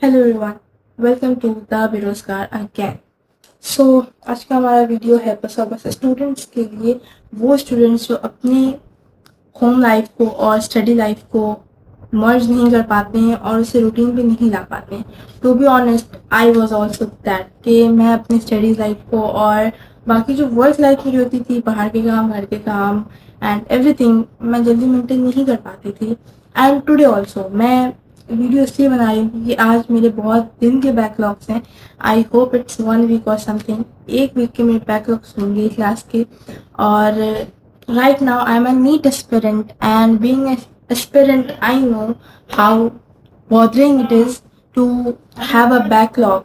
Hello everyone, welcome to the बेरोजगार again. So आज का हमारा वीडियो है बस और बस स्टूडेंट्स के लिए। वो स्टूडेंट्स जो अपनी होम लाइफ को और स्टडी लाइफ को मर्ज नहीं कर पाते हैं और उसे रूटीन पे नहीं ला पाते हैं। To be honest, I was also that कि मैं अपनी स्टडी लाइफ को और बाकी जो वर्क लाइफ मेरी होती थी, बाहर के काम, घर के काम एंड एवरीथिंग, मैं जल्दी मेंटेन नहीं कर पाती थी। एंड टुडे ऑल्सो मैं वीडियो इसलिए बना रही हूँ क्योंकि आज मेरे बहुत दिन के बैकलॉग्स हैं। आई होप इट्स 1 वीक और समथिंग, 1 वीक के मेरे बैकलॉग्स होंगे क्लास के। और right now I am a NEET aspirant, and being an aspirant I know how bothering it is to have a backlog.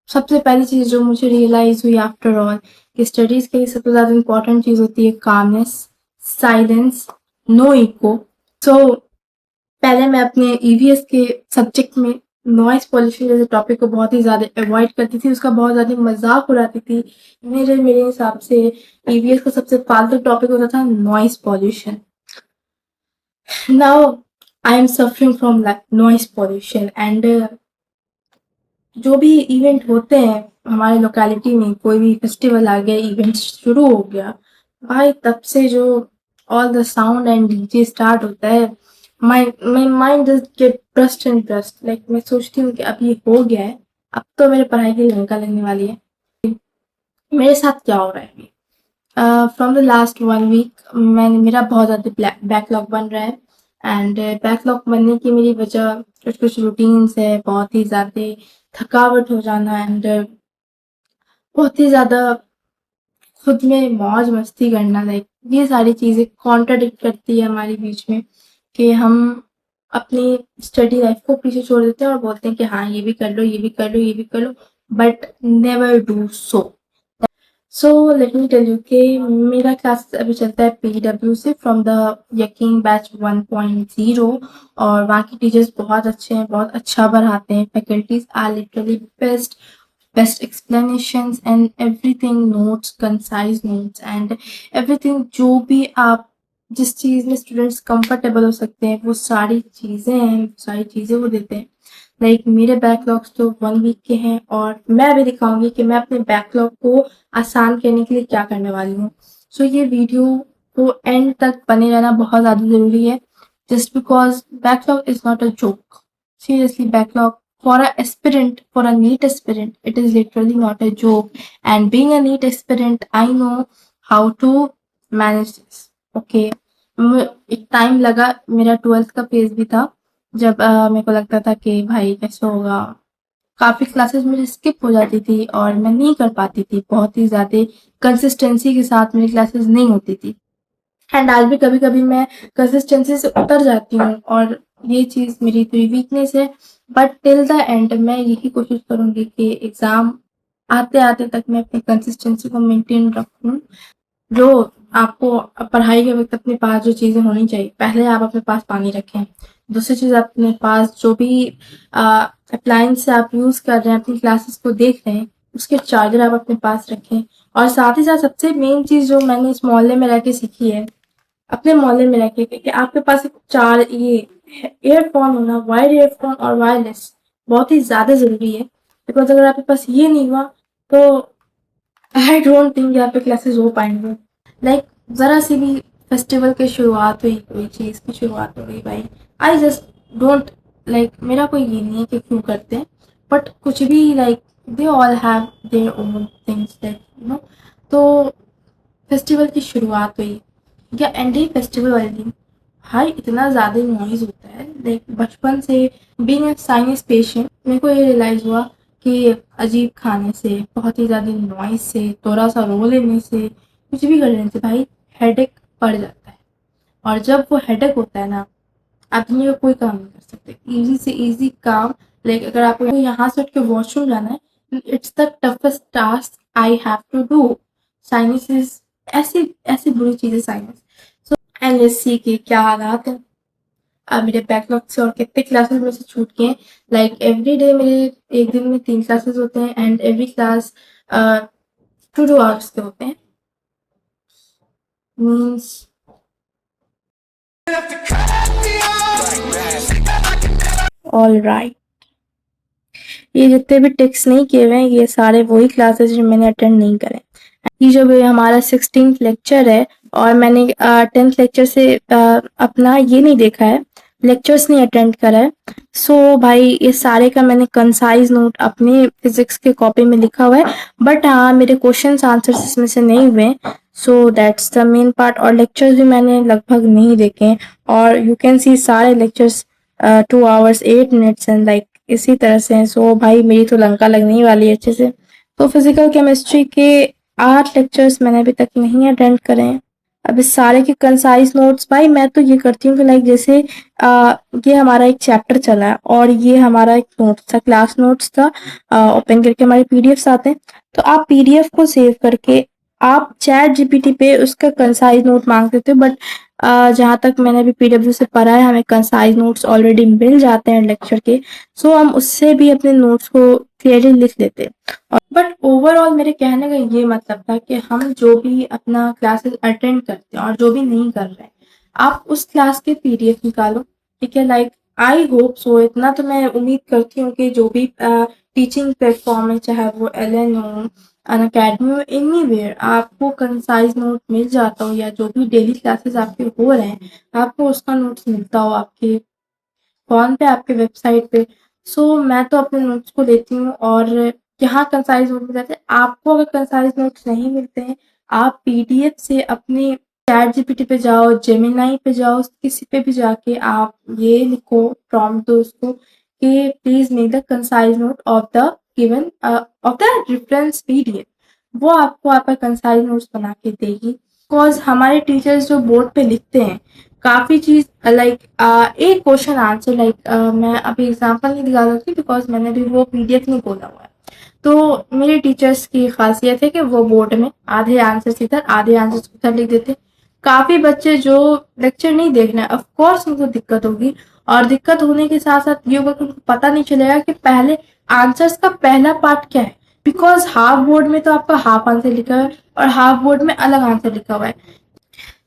सबसे पहली चीज़ जो मुझे रियलाइज हुई आफ्टर ऑल कि स्टडीज़ के लिए सबसे ज़्यादा इम्पोर्टेंट चीज़ होती है कामनेस, साइलेंस, नो इको। सो पहले मैं अपने ईवीएस के सब्जेक्ट में नॉइस पॉल्यूशन जैसे टॉपिक को बहुत ही ज़्यादा अवॉइड करती थी, उसका बहुत ज़्यादा मजाक उड़ाती थी। मेरे हिसाब से ईवीएस का सबसे फालतू टॉपिक होता था noise pollution. Now I am suffering from noise pollution and जो भी इवेंट होते हैं हमारे लोकेलिटी में, कोई भी फेस्टिवल आ गया, इवेंट शुरू हो गया, भाई तब से जो all the sound and DJ start होता है, my mind just get burst and burst. Like मैं सोचती हूँ कि अब ये हो गया है, अब तो मेरे पढ़ाई की लंका लगने वाली है। मेरे साथ क्या हो रहा है अभी? फ्रॉम द लास्ट 1 वीक मेरा बहुत ज़्यादा बैकलॉग बन रहा है। एंड बैकलॉग बनने की मेरी वजह कुछ कुछ रूटीन्स है, बहुत ही ज़्यादा थकावट हो जाना एंड बहुत ही ज़्यादा खुद में मौज मस्ती करना। लाइक ये सारी चीज़ें कॉन्ट्राडिक्ट करती है हमारे बीच में कि हम अपनी स्टडी लाइफ को पीछे छोड़ देते हैं और बोलते हैं कि हाँ ये भी कर लो, ये भी कर लो, ये भी कर लो, but never do so. So let me tell you कि मेरा क्लास अभी चलता है पीडब्ल्यू से, फ्रॉम द यकीन बैच 1.0। और वहाँ की टीचर्स बहुत अच्छे हैं, बहुत अच्छा पढ़ाते हैं, faculties are literally best, best explanations and everything, notes, concise notes and everything. जो भी आप जिस चीज़ में स्टूडेंट्स कंफर्टेबल हो सकते हैं, वो सारी चीज़ें हैं, सारी चीज़ें वो देते हैं। लाइक मेरे बैकलॉग्स तो 1 वीक के हैं और मैं अभी दिखाऊंगी कि मैं अपने बैकलॉग को आसान करने के लिए क्या करने वाली हूँ। सो ये वीडियो को एंड तक बने रहना बहुत ज़्यादा ज़रूरी है, just because backlog is not a joke. Seriously, backlog for a aspirant, for a NEET aspirant, it is literally not a joke. And being a NEET aspirant, I know how to manage this. Okay, एक time लगा, मेरा 12th का phase भी था जब मेरे को लगता था कि भाई कैसे होगा। काफ़ी क्लासेस मेरी स्किप हो जाती थी और मैं नहीं कर पाती थी, बहुत ही ज़्यादा कंसिस्टेंसी के साथ मेरी क्लासेस नहीं होती थी। एंड आज भी कभी कभी मैं कंसिस्टेंसी से उतर जाती हूँ और ये चीज़ मेरी थोड़ी वीकनेस है। बट टिल द एंड मैं यही कोशिश करूँगी कि एग्ज़ाम आते आते तक मैं अपनी कंसिस्टेंसी को मेंटेन रखूँ। जो आपको पढ़ाई के वक्त अपने पास जो चीज़ें होनी चाहिए, पहले आप अपने पास पानी रखें। दूसरी चीज़, अपने पास जो भी अप्लायंस आप यूज़ कर रहे हैं, अपनी क्लासेस को देख रहे हैं, उसके चार्जर आप अपने पास रखें। और साथ ही साथ सबसे मेन चीज़ जो मैंने इस मोहल्ले में रह के सीखी है, अपने मोहल्ले में रह के, कि आपके पास एक चार ये ईयरफोन होना, वायर्ड ईयरफोन और वायरलेस, बहुत ही ज़्यादा ज़रूरी है। बिकॉज अगर आपके पास ये नहीं हुआ तो आई डोंट थिंक यहाँ पे क्लासेस हो पाएंगे। लाइक ज़रा सी भी फेस्टिवल की शुरुआत हुई, कोई चीज़ की शुरुआत हो गई, भाई आई जस्ट डोंट लाइक, मेरा कोई ये नहीं है कि क्यों करते हैं, बट कुछ भी like they all have their own things that you know. तो फेस्टिवल की शुरुआत हुई या एंड ही फेस्टिवल वाले दिन, भाई इतना ज़्यादा नॉइज़ होता है। लाइक बचपन से बीइंग ए साइंस पेशेंट, मेरे को ये रियलाइज़ हुआ कि अजीब खाने से, बहुत ही ज़्यादा नॉइज़ से, थोड़ा सा रो लेने से, कुछ भी कर लेने से भाई हेडेक पड़ जाता है। और जब वो हेडेक होता है ना, आदमी को कोई काम नहीं कर सकते, इजी से इजी काम। लाइक अगर आपको यहाँ से उठ के वॉशरूम जाना है, it's the toughest task I have to do. Science is ऐसी ऐसी बुरी चीज़ है science. So and let's see कि क्या हालात है। अब मेरे बैकलॉग से और कितने क्लासेस में से छूट गए हैं। लाइक एवरी डे मेरे एक दिन में 3 क्लासेस होते हैं एंड एवरी क्लास 2 2 आवर्स के होते हैं। Means all right. ये जितने भी टिक्स नहीं किए हुए हैं ये सारे वही क्लासेस जो मैंने अटेंड नहीं करे। ये जो भी हमारा 16th लेक्चर है और मैंने 10th लेक्चर से अपना ये नहीं देखा है, लेक्चर्स नहीं अटेंड करा है। सो भाई ये सारे का मैंने कंसाइज नोट अपने फिजिक्स के कॉपी में लिखा हुआ है, बट हाँ मेरे क्वेश्चंस आंसर्स इसमें से नहीं हुए। So that's the main part. और लेक्चर्स भी मैंने लगभग नहीं देखे हैं, और यू कैन सी सारे lectures 2 hours 8 minutes and like इसी तरह से हैं। सो भाई मेरी तो लंका लगने ही वाली है अच्छे से। तो फिजिकल केमिस्ट्री के 8 लेक्चर्स मैंने अभी तक नहीं अटेंड करे हैं। अब इस सारे के कंसाइज नोट्स भाई मैं तो ये करती हूँ कि लाइक जैसे ये हमारा एक चैप्टर चला है और ये हमारा एक नोट्स था, क्लास नोट्स था, ओपन करके हमारे पीडीएफ्स आते हैं, तो आप पीडीएफ को सेव करके आप चैट जीपीटी पे उसका कंसाइज नोट मांग देते हो। बट जहाँ तक मैंने अभी पीडब्ल्यू से पढ़ा है हमें कंसाइज नोट्स ऑलरेडी मिल जाते हैं लेक्चर के। सो हम उससे भी अपने नोट्स को क्लियरली लिख लेते हैं। बट ओवरऑल मेरे कहने का ये मतलब था कि हम जो भी अपना क्लासेस अटेंड करते हैं और जो भी नहीं कर रहे हैं, आप उस क्लास के पीडीएफ निकालो, ठीक है। लाइक आई होप सो, इतना तो मैं उम्मीद करती हूँ कि जो भी टीचिंग प्लेटफॉर्म है, चाहे वो एलएन हो, अन अकेडमी हो, एनीवेयर आपको कंसाइज नोट मिल जाता हो, या जो भी डेली क्लासेस आपके हो रहे हैं आपको उसका नोट्स मिलता हो आपके फ़ोन पे, आपके वेबसाइट पे। सो मैं तो अपने नोट्स को लेती हूँ और यहाँ कंसाइज नोट मिल जाते हैं। आपको अगर कंसाइज नोट्स नहीं मिलते हैं, आप पीडीएफ से अपने चैट जीपीटी पे जाओ, जेमिनी पे जाओ, किसी पे भी जाके आप ये लिखो, प्रॉम्प्ट दो उसको कि please make the concise note of the given of the reference PDF. वो आपको आपका कंसाइज नोट्स बना के देगी। बिकॉज हमारे टीचर्स जो बोर्ड पे लिखते हैं काफ़ी चीज़ लाइक एक क्वेश्चन आंसर, लाइक मैं अभी एग्जांपल नहीं दिखा सकती बिकॉज मैंने भी वो पीडीएफ नहीं खोला हुआ है। तो मेरे टीचर्स की खासियत है कि वो बोर्ड में आधे आंसर्स इधर आधे आंसर्स उधर लिख देते। काफ़ी बच्चे जो लेक्चर नहीं देखना है, ऑफ कोर्स उनको दिक्कत होगी, और दिक्कत होने के साथ साथ ये होगा कि उनको पता नहीं चलेगा कि पहले आंसर्स का पहला पार्ट क्या है। बिकॉज हाफ बोर्ड में तो आपका हाफ आंसर लिखा है और हाफ बोर्ड में अलग आंसर लिखा हुआ है।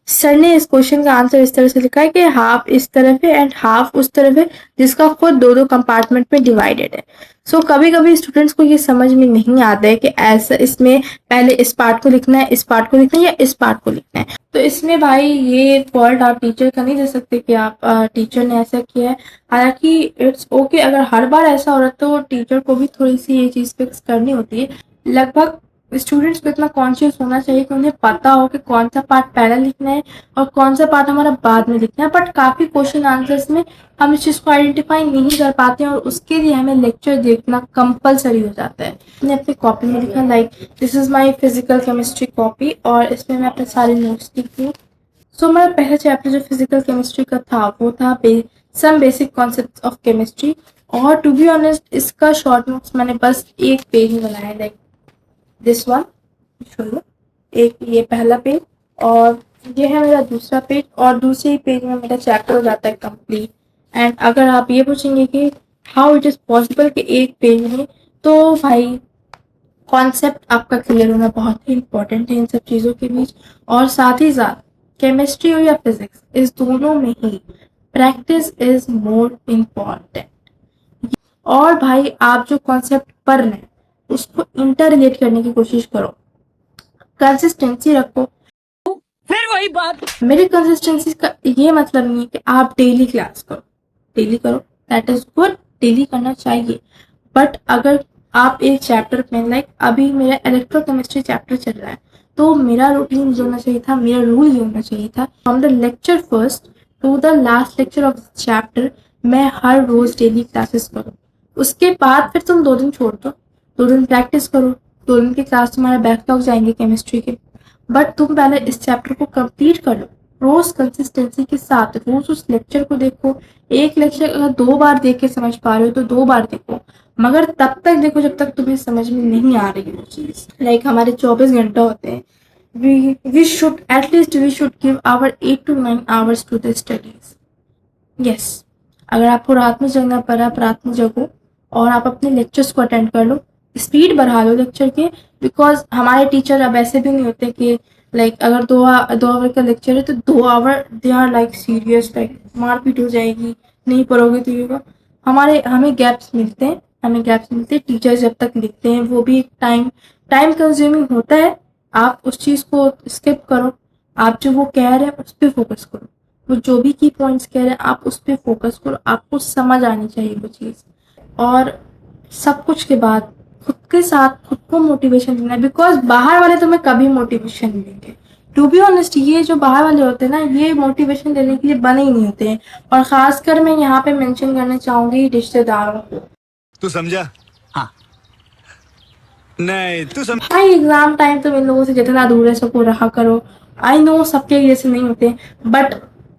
सर ने इस क्वेश्चन का आंसर इस तरह से लिखा है कि हाफ इस तरफ है एंड हाफ उस तरफ है, जिसका खुद दो दो कंपार्टमेंट में डिवाइडेड है। सो कभी कभी स्टूडेंट्स को ये समझ में नहीं आता है कि ऐसा इसमें पहले इस पार्ट को लिखना है, इस पार्ट को लिखना है, या इस पार्ट को लिखना है। तो इसमें भाई ये फॉल्ट आप टीचर का नहीं दे सकते कि आप टीचर ने ऐसा किया है। हालांकि इट्स ओके, अगर हर बार ऐसा हो रहा है तो टीचर को भी थोड़ी सी ये चीज़ फिक्स करनी होती है। लगभग स्टूडेंट्स को इतना कॉन्शियस होना चाहिए कि उन्हें पता हो कि कौन सा पार्ट पहले लिखना है और कौन सा पार्ट हमारा बाद में लिखना है। बट काफ़ी क्वेश्चन आंसर्स में हम इस चीज़ को आइडेंटिफाई नहीं कर पाते हैं और उसके लिए हमें लेक्चर देखना कंपलसरी हो जाता है। मैंने अपनी कॉपी में लिखा like this is my physical chemistry copy, और इसमें मैं अपने सारे नोट्स लिखती हूँ। सो मेरा पहला चैप्टर जो फिजिकल केमिस्ट्री का था वो था some basic concepts of chemistry. और टू बी ऑनेस्ट इसका शॉर्ट नोट्स मैंने बस एक पेज में बनाया, लाइक दिस वन, छोड़ो, एक ये पहला पेज और ये है मेरा दूसरा पेज, और दूसरे ही पेज में मेरा चैप्टर हो जाता है कंप्लीट। एंड अगर आप ये पूछेंगे कि हाउ इट इज़ पॉसिबल कि एक पेज में, तो भाई कॉन्सेप्ट आपका क्लियर होना बहुत ही इंपॉर्टेंट है इन सब चीज़ों के बीच। और साथ ही साथ केमिस्ट्री हो या फिजिक्स, इस दोनों में ही प्रैक्टिस इज मोर इम्पॉर्टेंट। और भाई आप जो कॉन्सेप्ट पढ़ रहे हैं उसको इंटर रिलेट करने की कोशिश करो, कंसिस्टेंसी रखो। फिर वही बात। मेरी कंसिस्टेंसी का ये मतलब नहीं है कि आप डेली क्लास करो, डेली करो, दैट इज गुड, डेली करना चाहिए। बट अगर आप एक चैप्टर में, लाइक अभी मेरा इलेक्ट्रोकेमिस्ट्री चैप्टर चल रहा है, तो मेरा रूटीन जो होना चाहिए था, मेरा रूल ये होना चाहिए था, from the lecture first to the last lecture of chapter मैं हर रोज डेली क्लासेस करूँ। उसके बाद फिर तुम 2 दिन छोड़ दो, 2 दिन प्रैक्टिस करो, 2 दिन की क्लास तुम्हारे बैकलॉग जाएंगे केमिस्ट्री के। बट तुम पहले इस चैप्टर को कंप्लीट कर लो, रोज कंसिस्टेंसी के साथ रोज उस लेक्चर को देखो। एक लेक्चर अगर 2 बार देख के समझ पा रहे हो तो 2 बार देखो, मगर तब तक देखो जब तक तुम्हें समझ में नहीं आ रही वो चीज़। लाइक हमारे 24 घंटे होते हैं, we should at least we should give our 8 to 9 hours to the studies. Yes, अगर आपको रात में जगना पड़ा आप रात में जगो और आप अपने लेक्चर्स को अटेंड कर लो, स्पीड बढ़ा लो लेक्चर के। बिकॉज हमारे टीचर अब ऐसे भी नहीं होते कि लाइक अगर 2 आवर का लेक्चर है तो 2 hour they are like serious, like मारपीट हो जाएगी, नहीं पढ़ोगे तो ये होगा। हमें गैप्स मिलते हैं, हमें गैप्स मिलते हैं। टीचर्स जब तक लिखते हैं वो भी टाइम कंज्यूमिंग होता है। आप उस चीज़ को स्किप करो, आप जो वो कह रहे हैं उस पर फोकस करो, वो जो भी की पॉइंट्स कह रहे हैं आप उस पर फोकस करो, आपको समझ आनी चाहिए वो चीज़। और सब कुछ के बाद खुद के साथ खुद को मोटिवेशन देना है, बिकॉज बाहर वाले तुम्हें कभी मोटिवेशन नहीं देंगे। टू बी ऑनेस्ट, ये जो बाहर वाले होते हैं ना, ये मोटिवेशन देने के लिए बने ही नहीं होते हैं। और खासकर मैं यहाँ पे मेंशन करना चाहूंगी रिश्तेदारों को। तू समझा? हाँ। नहीं तू समझ। भाई एग्जाम टाइम तुम इन लोगों से जितना दूर है सबको रहा करो। आई नो सबके जैसे नहीं होते, बट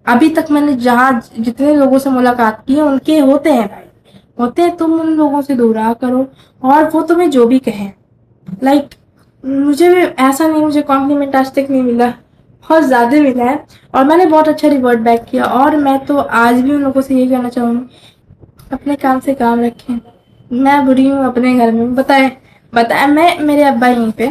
अभी तक मैंने जहाँ जितने लोगों से मुलाकात की है उनके होते हैं भाई, होते हैं। तुम उन लोगों से दूर रहा करो, और वो तुम्हें जो भी कहें, लाइक मुझे भी ऐसा नहीं मुझे कॉम्प्लीमेंट आज तक नहीं मिला, बहुत ज़्यादा मिला है और मैंने बहुत अच्छा रिवर्ट बैक किया। और मैं तो आज भी उन लोगों से यही कहना चाहूँगी, अपने काम से काम रखें। मैं बुरी हूँ अपने घर में, बताए मैं, मेरे अब्बा यहीं पे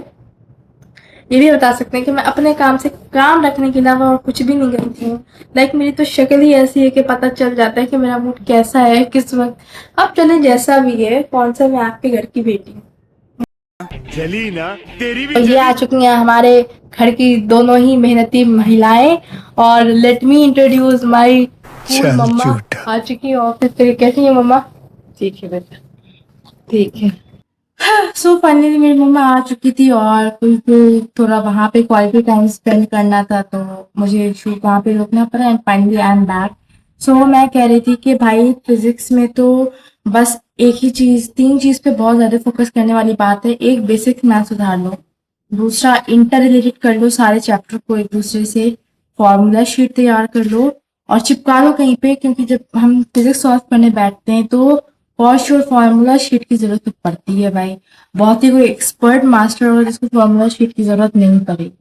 ये भी बता सकते हैं कि मैं अपने काम से काम रखने के अलावा और कुछ भी नहीं करती हूँ। लाइक मेरी तो शक्ल ही ऐसी है कि पता चल जाता है कि मेरा मूड कैसा है किस वक्त। अब चले जैसा भी है, कौन सा मैं आपके घर की बेटी हूँ। चली ना तेरी भी तो ये आ चली। चुकी हैं हमारे घर की दोनों ही मेहनती महिलाएं, और let me introduce my cool mama आ चुकी है ऑफिस से। कैसी है मम्मा? ठीक है बेटा, ठीक है। सो फाइनली मेरी मम्मा आ चुकी थी और कुछ थोड़ा वहाँ पे क्वालिटी टाइम स्पेंड करना था, तो मुझे शूट वहाँ पे रुकना पड़ा and finally I am back. So मैं कह रही थी कि भाई फिजिक्स में तो बस एक ही चीज़, तीन चीज़ पे बहुत ज़्यादा फोकस करने वाली बात है। एक, बेसिक मैथ सुधार लो। दूसरा, इंटर रिलेटेड कर लो सारे चैप्टर को एक दूसरे से, फॉर्मूला शीट तैयार कर लो और चिपका लो कहीं पे, क्योंकि जब हम फिजिक्स सॉल्व करने बैठते हैं तो फॉर श्योर फॉर्मूला शीट की जरूरत तो पड़ती है भाई। बहुत ही कोई एक्सपर्ट मास्टर होगा जिसको फॉर्मूला शीट की जरूरत नहीं पड़ेगी।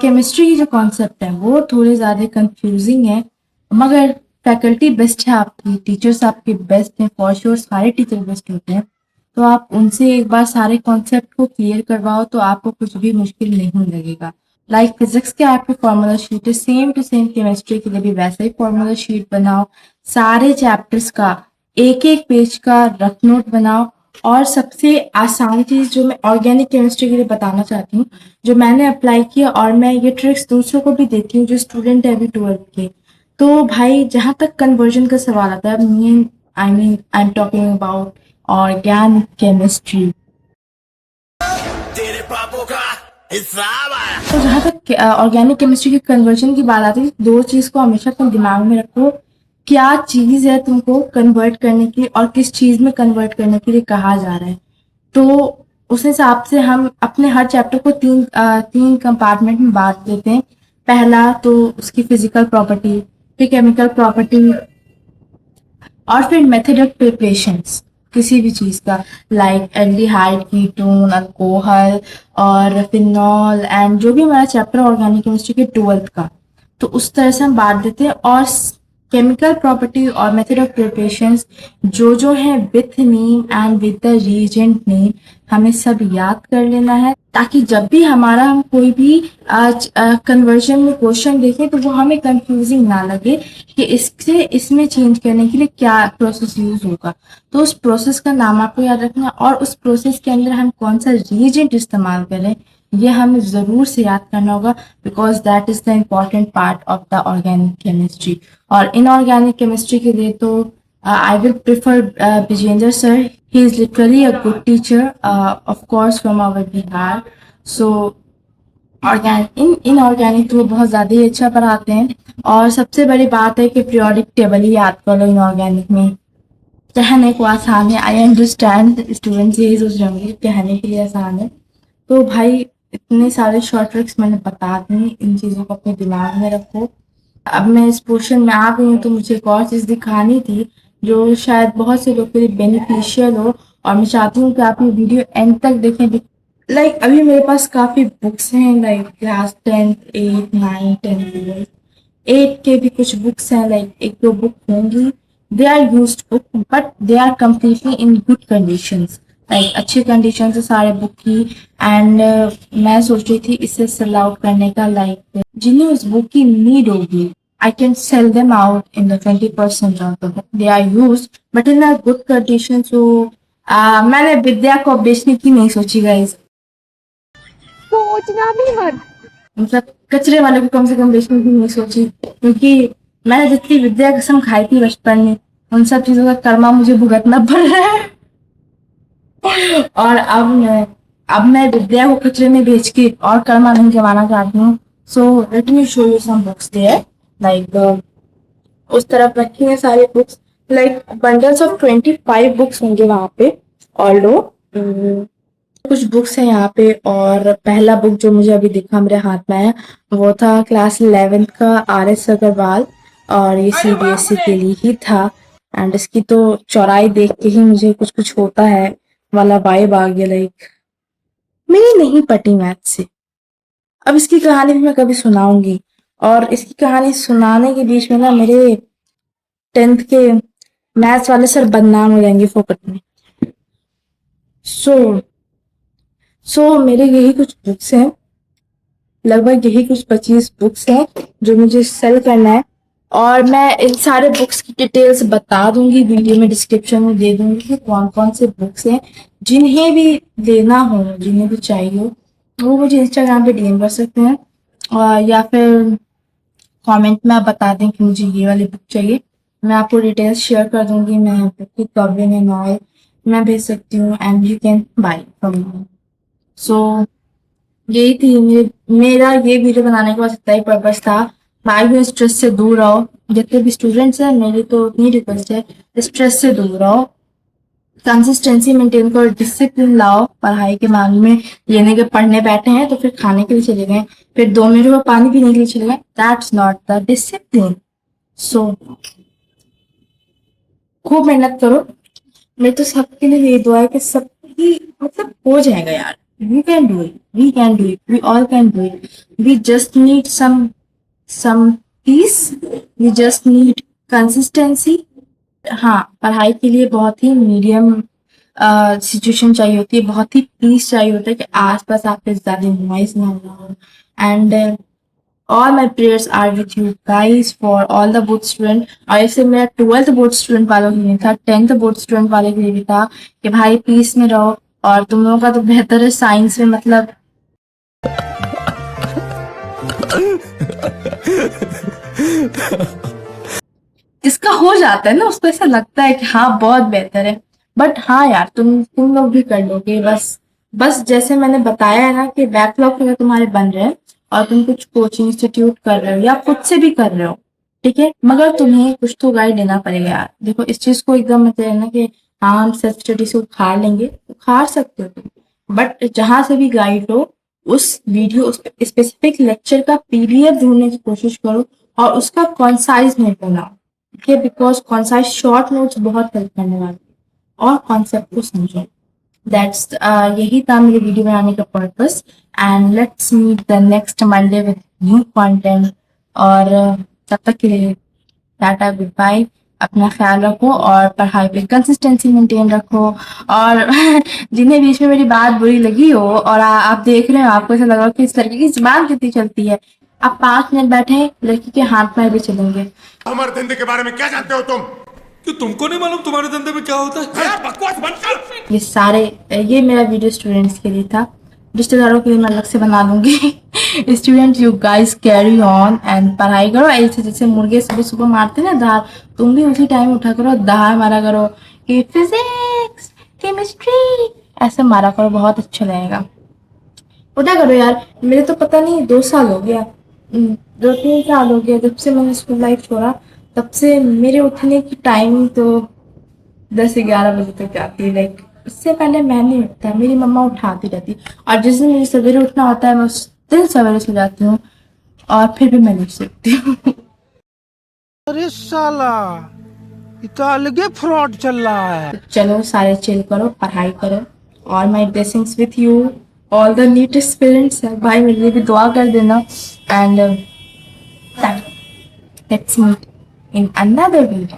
केमिस्ट्री की जो कॉन्सेप्ट है वो थोड़े ज़्यादा कंफ्यूजिंग है, मगर फैकल्टी बेस्ट है आपकी, टीचर्स आपके बेस्ट हैं, फॉर श्योर सारे टीचर बेस्ट होते हैं। तो आप उनसे एक बार सारे कॉन्सेप्ट को क्लियर करवाओ तो आपको कुछ भी मुश्किल नहीं लगेगा। लाइक फिजिक्स के आपके फॉर्मूला शीट है, सेम टू सेम केमिस्ट्री के लिए भी वैसा ही फॉर्मूला शीट बनाओ। सारे चैप्टर्स का एक एक पेज का रफ नोट बनाओ। और सबसे आसान चीज़ जो मैं ऑर्गेनिक केमिस्ट्री के लिए बताना चाहती हूँ, जो मैंने अप्लाई किया और मैं ये ट्रिक्स दूसरों को भी देती हूँ जो स्टूडेंट है अभी 12th के, तो भाई जहाँ तक कन्वर्जन का सवाल आता है, I am talking about organic chemistry. तेरे पापों का हिसाब आया। तो जहाँ तक ऑर्गेनिक केमिस्ट्री की कन्वर्जन की बात आती है, दो चीज़ को हमेशा तुम दिमाग में रखो, क्या चीज़ है तुमको कन्वर्ट करने की और किस चीज़ में कन्वर्ट करने के लिए कहा जा रहा है। तो उस हिसाब से हम अपने हर चैप्टर को तीन कंपार्टमेंट में बांट देते हैं। पहला तो उसकी फिजिकल प्रॉपर्टी, फिर केमिकल प्रॉपर्टी, और फिर मेथड ऑफ प्रिपरेशंस किसी भी चीज़ का, लाइक एल्डिहाइड, कीटोन, अल्कोहल और फिनॉल, एंड जो भी हमारा चैप्टर ऑर्गेनिक केमिस्ट्री के 12th का, तो उस तरह से हम बांट देते हैं। और केमिकल प्रॉपर्टी और मेथड ऑफ प्रिपरेशंस जो है with name and with the reagent name हमें सब याद कर लेना है, ताकि जब भी हम कोई भी कन्वर्जन में क्वेश्चन देखें तो वो हमें कंफ्यूजिंग ना लगे कि इससे इसमें चेंज करने के लिए क्या प्रोसेस यूज होगा। तो उस प्रोसेस का नाम आपको याद रखना, और उस प्रोसेस के अंदर हम कौन सा रीजेंट इस्तेमाल करें ये हमें ज़रूर से याद करना होगा, because that is the important part of the organic chemistry. और इनऑर्गेनिक केमिस्ट्री के लिए तो I will prefer Vijender sir. He is literally a good teacher, of course from our Bihar. So inorganic तो वो बहुत ज़्यादा ही अच्छा पढ़ाते हैं। और सबसे बड़ी बात है कि पीरियोडिक टेबल ही याद कर लो इनऑर्गेनिक में। कहने को आसान है, आई अंडरस्टैंड स्टूडेंट्स यही सोच रहे होंगे कहने के लिए आसान है। तो भाई इतने सारे शॉर्ट ट्रिक्स मैंने बता दी, इन चीज़ों को अपने दिमाग में रखो। अब मैं इस पोर्शन में आ गई हूँ तो मुझे एक और चीज़ दिखानी थी जो शायद बहुत से लोग के लिए बेनिफिशियल हो, और मैं चाहती हूँ कि आप ये वीडियो एंड तक देखें। लाइक अभी मेरे पास काफ़ी बुक्स हैं, लाइक क्लास 10th 8 9 10 8 के भी कुछ बुक्स हैं, लाइक एक दो बुक होंगी। They are used book but they are completely in good conditions, like अच्छी कंडीशन से सारे बुक की। एंड मैं सोच रही थी इसे सेल आउट करने का, लाइक जिन्हें उस बुक की नीड होगी I can sell them out in the 20% of the book they are used, but in a good condition. So मैंने विद्या को बेचने की नहीं सोची गाइस, सोचना भी मत। मतलब कचरे वाले को कम से कम बेचने की नहीं सोची, क्योंकि मैंने जितनी विद्या कसम खाई थी बचपन में, उन सब चीजों का कर्मा मुझे भुगतना पड़ रहा है। और अब मैं विद्या को कचरे में बेच के और कर्मा नहीं कमाना चाहती हूँ। So let me show you some books there, like उस तरफ रखी है सारी books, like bundles of 25 books होंगे वहां पे। ऑल्दो कुछ बुक्स है यहाँ पे, और पहला बुक जो मुझे अभी दिखा मेरे हाथ में है वो था क्लास 11th का RS अग्रवाल, और ये CBSE के लिए ही था। एंड इसकी तो चौड़ाई देख के ही मुझे कुछ कुछ होता है वाला वाइब आ गया, लाइक मेरी नहीं पटी मैथ से। अब इसकी कहानी भी मैं कभी सुनाऊंगी, और इसकी कहानी सुनाने के बीच में ना मेरे 10th के मैथ्स वाले सर बदनाम हो जाएंगे फोकट में। सो मेरे यही कुछ बुक्स हैं, लगभग यही कुछ 25 बुक्स हैं जो मुझे सेल करना है, और मैं इन सारे बुक्स की डिटेल्स बता दूंगी वीडियो में, डिस्क्रिप्शन में दे दूंगी कि कौन कौन से बुक्स हैं। जिन्हें भी लेना हो, जिन्हें भी चाहिए हो, वो मुझे इंस्टाग्राम पे DM कर सकते हैं, और या फिर कमेंट में आप बता दें कि मुझे ये वाली बुक चाहिए, मैं आपको डिटेल्स शेयर कर दूंगी। मैं बुक की कवरिंग एंड ऑल मैं भेज सकती हूँ, and you can buy from me. So यही थी मेरा ये वीडियो बनाने का बस इतना ही पर्पस था। भाई भी स्ट्रेस से दूर रहो, जितने भी स्टूडेंट्स हैं मेरी तो इतनी रिक्वेस्ट है, स्ट्रेस से दूर रहो, कंसिस्टेंसी मेंटेन करो, डिसिप्लिन लाओ पढ़ाई के मामले में। ये नहीं कि पढ़ने बैठे हैं तो फिर खाने के लिए चले गए, फिर 2 मिनट में पानी पीने के लिए चले गए, दैट्स नॉट द डिसिप्लिन। सो खूब मेहनत करो, मैं तो सबके लिए यही दुआ है कि सबकी मतलब हो जाएगा यार। We can do it, we can do it, we all can do it. We just need some peace, we just need consistency। हाँ, पढ़ाई के लिए बहुत ही मीडियम सिचुएशन चाहिए होती है, बहुत ही पीस चाहिए होता है कि आसपास आपके ज्यादा नॉइज ना हो। And all my prayers are with you guys for all the board student. और ऐसे मेरा 12th बोर्ड स्टूडेंट वालों के लिए था, 10th बोर्ड स्टूडेंट वाले के लिए भी था कि भाई पीस में रहो। और तुम लोगों का तो बेहतर है साइंस में, मतलब इसका हो जाता है ना, उसको ऐसा लगता है कि हाँ बहुत बेहतर है, बट हाँ यार तुम लोग भी कर लोगे। बस जैसे मैंने बताया है ना कि बैकलॉग अगर तुम्हारे बन रहे हैं और तुम कुछ कोचिंग इंस्टीट्यूट कर रहे हो या खुद से भी कर रहे हो, ठीक है, मगर तुम्हें कुछ तो गाइड देना पड़ेगा यार। देखो इस चीज को एकदम मतलब है ना कि हाँ हम सेल्फ स्टडी से उखाड़ लेंगे, उखाड़ सकते हो तुम, बट जहां से भी गाइड हो उस वीडियो उस स्पेसिफिक लेक्चर का PDF ढूंढने की कोशिश करो, और उसका कॉन्साइज नोट बनाओ, ठीक है, बिकॉज कॉन्साइज शॉर्ट नोट्स बहुत हेल्प करने वाले, और कॉन्सेप्ट को समझो। दैट्स यही था मेरे वीडियो बनाने का purpose. And let's meet the next Monday with new content, और तब तक के लिए टाटा, गुड बाय, अपना ख्याल रखो और पढ़ाई पे कंसिस्टेंसी मेंटेन रखो। और जिन्हें बीच में मेरी बात बुरी लगी हो और आप देख रहे हो, आपको ऐसा लगा कि इस लड़की की जुबान कितनी चलती है, आप 5 मिनट बैठे लड़की के हाथ में भी चलेंगे। हमारे धंधे के बारे में क्या जानते हो तुम? कि तुमको नहीं मालूम तुम्हारे धंधे में क्या होता है? बकवास बंद कर। ये मेरा वीडियो स्टूडेंट्स के लिए था, रिश्तेदारों के लिए मैं अलग से बना दूंगी। Student you guys carry on and पढ़ाई करो, ऐसे जैसे मुर्गे सुबह सुबह मारते ना दार, तुम भी उसी टाइम उठा करो, दार मारा करो कि फिजिक्स केमिस्ट्री ऐसे मारा करो, बहुत अच्छा लगेगा। उठा करो यार, मेरे तो पता नहीं 2 साल हो गया, 2-3 साल हो गया जब से मैंने स्कूल लाइफ छोड़ा, तब से मेरे उठने की टाइमिंग तो 10-11 बजे तक आती है। लाइक उससे पहले मैं नहीं उठता, मेरी मम्मा उठाती रहती, और जिस दिन मुझे सवेरे उठना होता है मैं उस दिन सवेरे सो जाती हूँ, और फिर भी मैं नहीं सकती हूँ। अरे साला इतना अलगे फ्रॉड चल रहा है। तो चलो सारे चिल करो, पढ़ाई करो, और my blessings with you all the NEET aspirants. भाई मेरे लिए भी दुआ कर देना, and let's meet in another video.